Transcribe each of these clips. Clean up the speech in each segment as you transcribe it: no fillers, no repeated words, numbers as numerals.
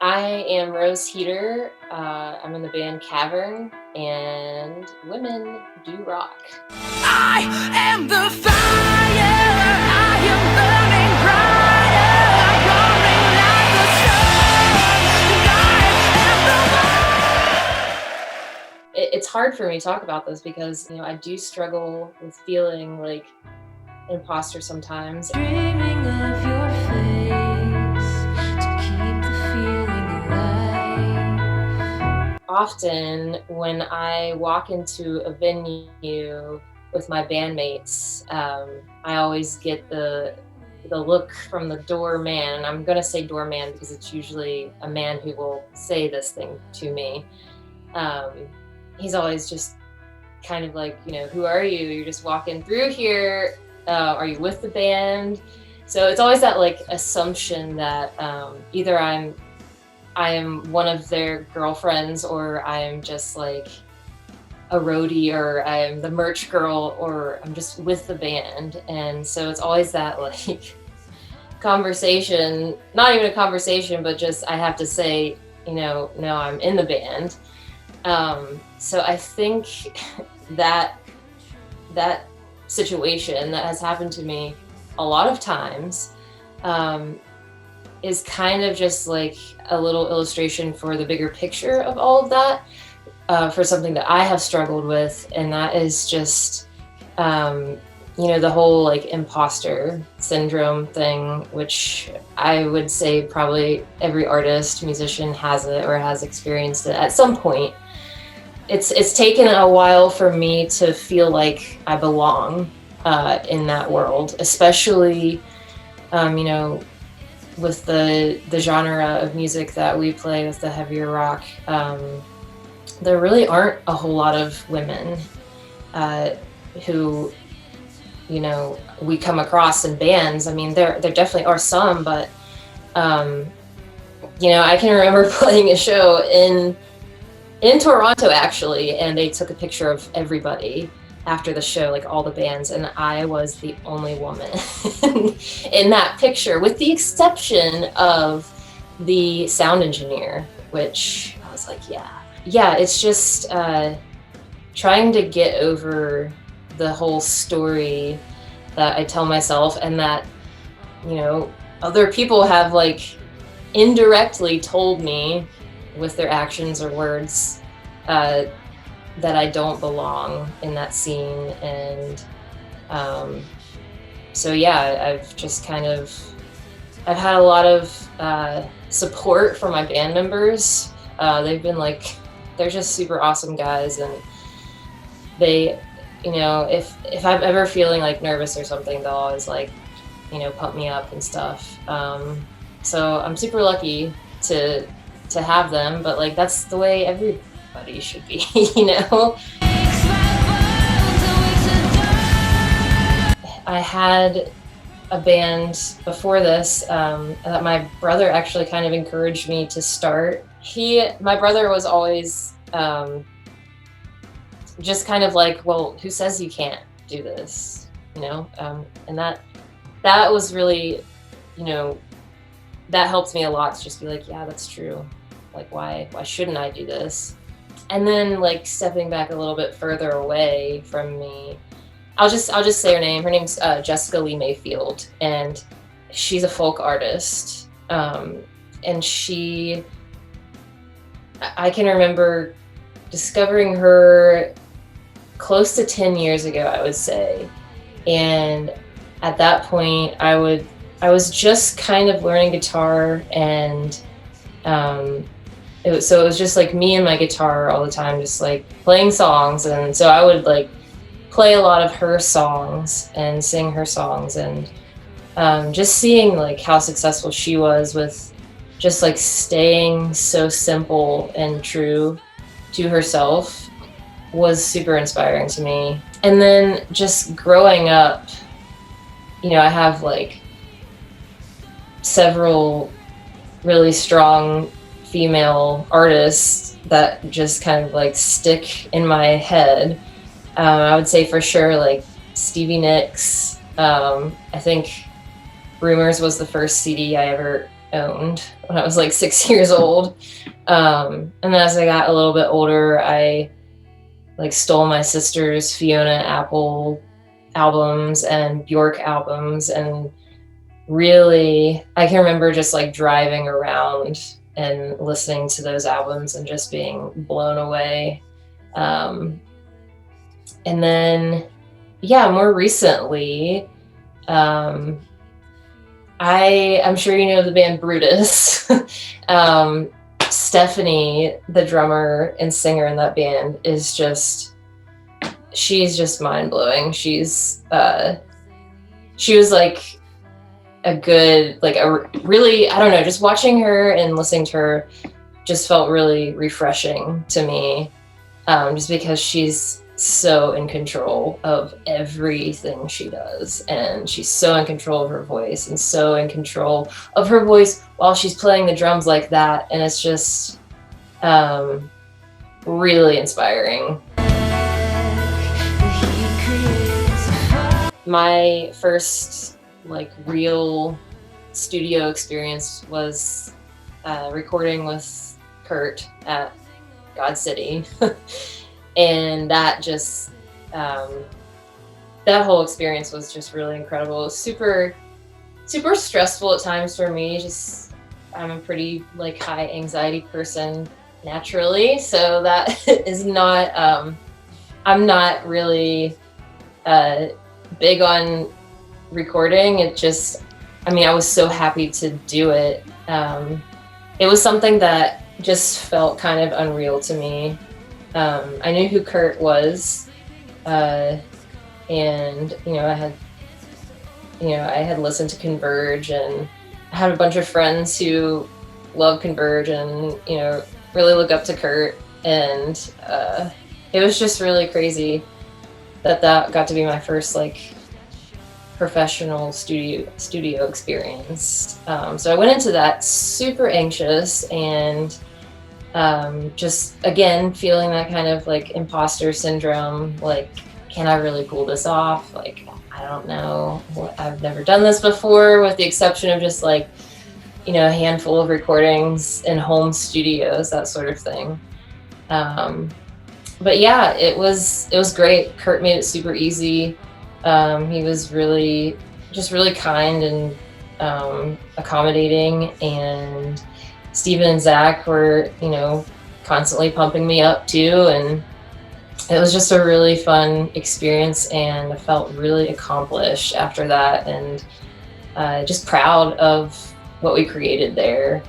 I am Rose Heater. I'm in the band Cavern, and women do rock. I am the fire, I am burning brighter, I'm roaring like the sun, and I am the It's hard for me to talk about this because, I do struggle with feeling like an imposter sometimes. dreaming of your face to keep the feeling alive. Often when I walk into a venue with my bandmates, I always get the look from the doorman, and I'm gonna say doorman because it's usually a man who will say this thing to me. Um, he's always just kind of like, who are you? You're just walking through here. Are you with the band? So it's always that like assumption that either I am one of their girlfriends, or I'm just like a roadie, or I'm the merch girl, or I'm just with the band. And so it's always that like conversation, not even a conversation, but just I have to say, no, I'm in the band. So I think that situation that has happened to me a lot of times is kind of just like a little illustration for the bigger picture of all of that, for something that I have struggled with, and that is just the whole like imposter syndrome thing, which I would say probably every artist, musician has it or has experienced it at some point. It's taken a while for me to feel like I belong in that world, especially with the genre of music that we play, with the heavier rock. There really aren't a whole lot of women who we come across in bands. I mean, there definitely are some, but I can remember playing a show in Toronto actually, and they took a picture of everybody after the show, like all the bands, and I was the only woman in that picture, with the exception of the sound engineer, which I was like, yeah, it's just trying to get over the whole story that I tell myself, and that other people have like indirectly told me with their actions or words that I don't belong in that scene. And so yeah, I've had a lot of support from my band members. They've been like, they're just super awesome guys, and they, if I'm ever feeling like nervous or something, they'll always like, pump me up and stuff. So I'm super lucky to have them, but like that's the way everybody should be. I had a band before this that my brother actually kind of encouraged me to start. My brother was always just kind of like, well, who says you can't do this? And that was really, that helped me a lot to just be like, yeah, that's true. Like, why shouldn't I do this? And then like stepping back a little bit further away from me, I'll just say her name. Her name's Jessica Lee Mayfield, and she's a folk artist. And I can remember discovering her close to 10 years ago, I would say. And at that point, I was just kind of learning guitar, and it was just like me and my guitar all the time, just like playing songs. And so I would like play a lot of her songs and sing her songs, and just seeing like how successful she was with just like staying so simple and true to herself was super inspiring to me. And then just growing up, I have like several really strong female artists that just kind of like stick in my head. I would say for sure like Stevie Nicks. I think Rumors was the first CD I ever owned when I was like 6 years old. And then as I got a little bit older, I like stole my sister's Fiona Apple albums and Bjork albums, and really, I can remember just like driving around and listening to those albums and just being blown away. And then, yeah, more recently, I'm sure you know the band Brutus. Stephanie, the drummer and singer in that band, is she's just mind blowing. She was like a good, like a really, I don't know, just watching her and listening to her just felt really refreshing to me. Just because she's so in control of everything she does, and she's so in control of her voice and so in control of her voice while she's playing the drums like that, and it's just really inspiring. My first like real studio experience was recording with Kurt at God City. And that just that whole experience was just really incredible. It was super stressful at times for me. Just I'm a pretty like high anxiety person naturally, so that is not I'm not really big on recording. It just, I mean, I was so happy to do it. It was something that just felt kind of unreal to me. I knew who Kurt was, and I had listened to Converge, and I had a bunch of friends who love Converge and really look up to Kurt, and it was just really crazy that got to be my first like professional studio experience. So I went into that super anxious and just again feeling that kind of like imposter syndrome, like, can I really pull this off? Like, I don't know, I've never done this before, with the exception of just like a handful of recordings in home studios, that sort of thing. But yeah, it was great. Kurt made it super easy. He was really kind and accommodating, and Steven and Zach were, constantly pumping me up too, and it was just a really fun experience, and I felt really accomplished after that, and just proud of what we created there.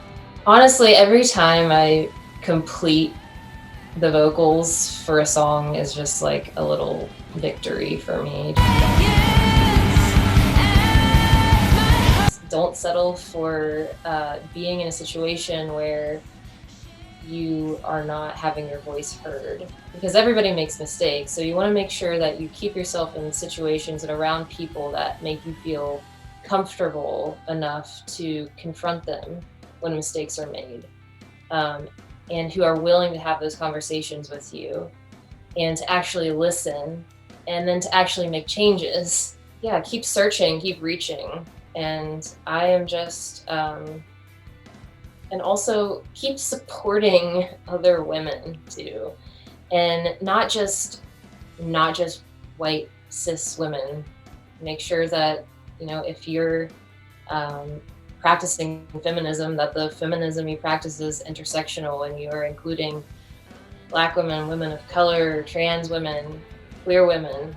Honestly, every time I complete the vocals for a song is just like a little victory for me. Don't settle for being in a situation where you are not having your voice heard, because everybody makes mistakes. So you want to make sure that you keep yourself in situations and around people that make you feel comfortable enough to confront them when mistakes are made, and who are willing to have those conversations with you and to actually listen and then to actually make changes. Yeah, keep searching, keep reaching. And I am just, and also keep supporting other women too. And not just white cis women. Make sure that, if you're practicing feminism, that the feminism you practice is intersectional, and you're including Black women, women of color, trans women, queer women.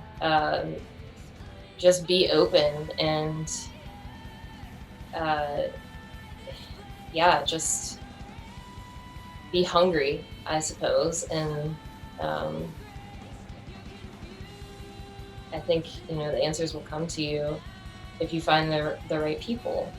Just be open and just be hungry, I suppose. And I think the answers will come to you if you find the right people.